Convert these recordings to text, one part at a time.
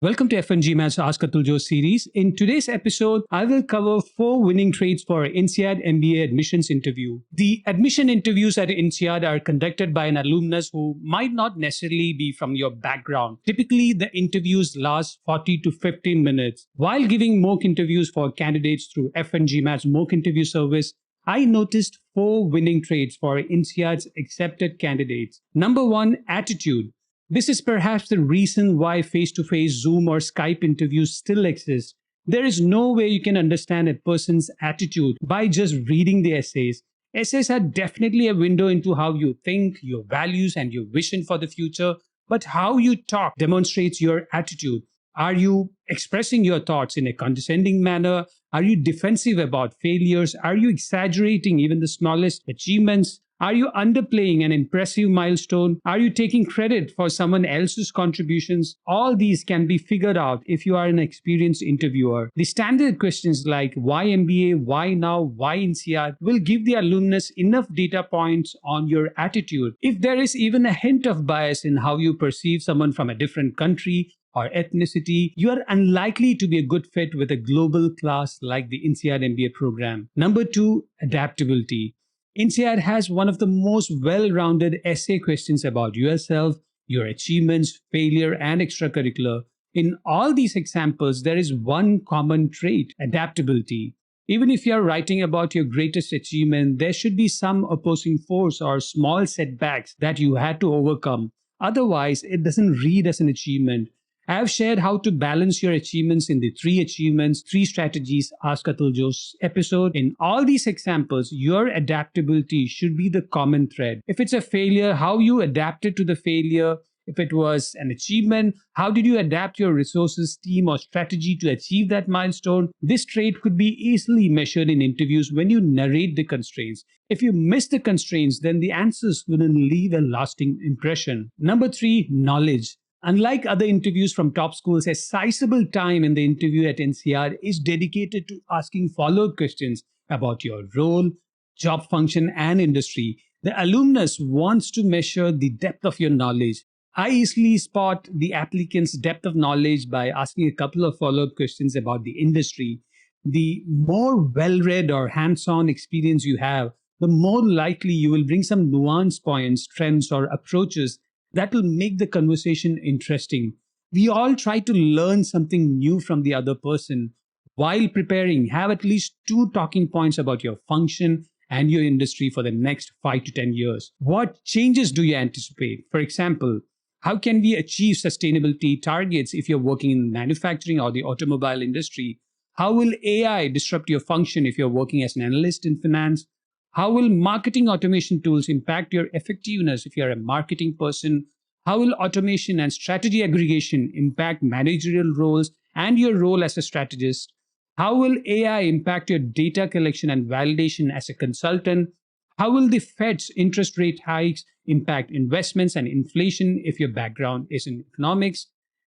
Welcome to FNGMAT's Ask Atul Jose series. In today's episode, I will cover 4 winning traits for INSEAD MBA Admissions Interview. The admission interviews at INSEAD are conducted by an alumnus who might not necessarily be from your background. Typically, the interviews last 40 to 15 minutes. While giving mock interviews for candidates through FNGMAT's mock interview service, I noticed 4 winning traits for INSEAD's accepted candidates. Number 1, attitude. This is perhaps the reason why face-to-face Zoom or Skype interviews still exist. There is no way you can understand a person's attitude by just reading the essays. Essays are definitely a window into how you think, your values, and your vision for the future, but how you talk demonstrates your attitude. Are you expressing your thoughts in a condescending manner? Are you defensive about failures? Are you exaggerating even the smallest achievements? Are you underplaying an impressive milestone? Are you taking credit for someone else's contributions? All these can be figured out if you are an experienced interviewer. The standard questions like why MBA, why now, why INSEAD will give the alumnus enough data points on your attitude. If there is even a hint of bias in how you perceive someone from a different country or ethnicity, you are unlikely to be a good fit with a global class like the INSEAD MBA program. Number 2, adaptability. INSEAD has one of the most well-rounded essay questions about yourself, your achievements, failure, and extracurricular. In all these examples, there is one common trait, adaptability. Even if you are writing about your greatest achievement, there should be some opposing force or small setbacks that you had to overcome. Otherwise, it doesn't read as an achievement. I have shared how to balance your achievements in the 3 achievements, 3 strategies Ask Atul Jose episode. In all these examples, your adaptability should be the common thread. If it's a failure, how you adapted to the failure. If it was an achievement, how did you adapt your resources, team, or strategy to achieve that milestone? This trait could be easily measured in interviews when you narrate the constraints. If you miss the constraints, then the answers wouldn't leave a lasting impression. Number 3, knowledge. Unlike other interviews from top schools, a sizable time in the interview at INSEAD is dedicated to asking follow-up questions about your role, job function, and industry. The alumnus wants to measure the depth of your knowledge. I easily spot the applicant's depth of knowledge by asking a couple of follow-up questions about the industry. The more well-read or hands-on experience you have, the more likely you will bring some nuance points, trends, or approaches that will make the conversation interesting. We all try to learn something new from the other person. While preparing, have at least 2 talking points about your function and your industry for the next 5 to 10 years. What changes do you anticipate? For example, how can we achieve sustainability targets if you're working in manufacturing or the automobile industry? How will AI disrupt your function if you're working as an analyst in finance? How will marketing automation tools impact your effectiveness if you're a marketing person? How will automation and strategy aggregation impact managerial roles and your role as a strategist? How will AI impact your data collection and validation as a consultant? How will the Fed's interest rate hikes impact investments and inflation if your background is in economics?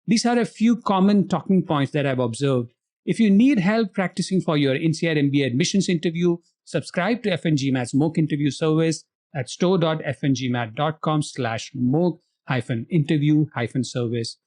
These are a few common talking points that I've observed. If you need help practicing for your INSEAD MBA admissions interview, subscribe to FNGMAT's mock interview service at store.fngmat.com/mock-interview-service.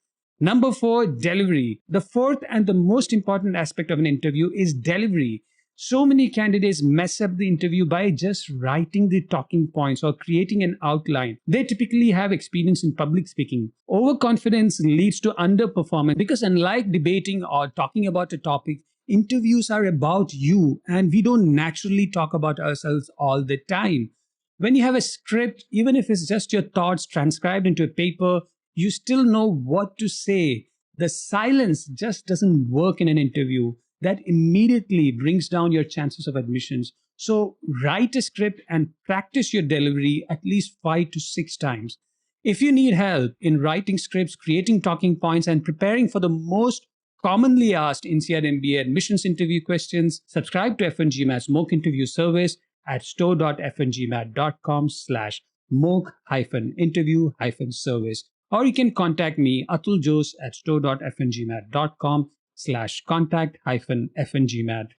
Number 4, delivery. The fourth and the most important aspect of an interview is delivery. So many candidates mess up the interview by just writing the talking points or creating an outline. They typically have experience in public speaking. Overconfidence leads to underperformance because unlike debating or talking about a topic, interviews are about you, and we don't naturally talk about ourselves all the time. When you have a script, even if it's just your thoughts transcribed into a paper, you still know what to say. The silence just doesn't work in an interview. That immediately brings down your chances of admissions. So write a script and practice your delivery at least 5 to 6 times. If you need help in writing scripts, creating talking points, and preparing for the most commonly asked INSEAD MBA admissions interview questions, subscribe to FNGMAT's mock interview service at store.fngmat.com/mock-interview-service. Or you can contact me, Atul Jose, at store.fngmat.com/contact-fngmat.